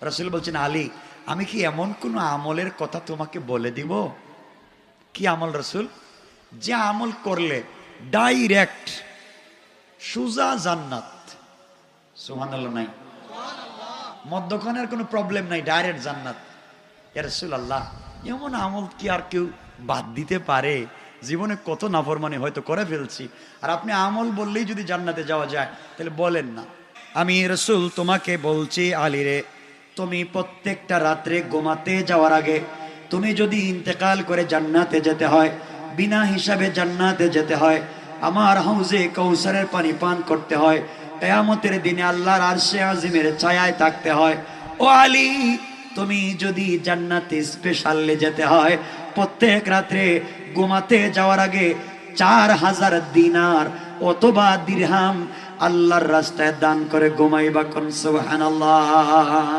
রাসূল বলছেন, আলী আমি কি এমন কোন আমলের কথা তোমাকে বলে দিব? কি আমল রাসূল? যে আমল করলে ডাইরেক্ট সোজা জান্নাত। সুবহানাল্লাহ নাই, মধ্যখানের কোনো প্রবলেম নাই, ডাইরেক্ট জান্নাত। ইয়া রাসূলুল্লাহ, এমন আমল কি আর কেউ বাদ দিতে পারে? জীবনে কত নাফরমানি হয়তো করে ফেলছি, আর আপনি আমল বললেই যদি জান্নাতে যাওয়া যায়, তাহলে বলেন না। আমি রাসূল তোমাকে বলছি, আলী রে, তুমি প্রত্যেকটা রাত্রে ঘুমাতে যাওয়ার আগে তুমি যদি ইন্তেকাল করে জান্নাতে যেতে হয়, বিনা হিসাবে জান্নাতে যেতে হয়, আমার হাউজে কাউসারের পানি পান করতে হয়, কিয়ামতের দিনে আল্লাহর আরশে আজিমের ছায়ায় থাকতে হয়, ও আলী তুমি যদি জান্নাতে স্পেশালে যেতে হয়, প্রত্যেক রাত্রে ঘুমাতে যাওয়ার আগে 4000 দিনার অথবা দিরহাম আল্লাহর রাস্তায় দান করে ঘুমাইবা। কোন সুবহানাল্লাহ।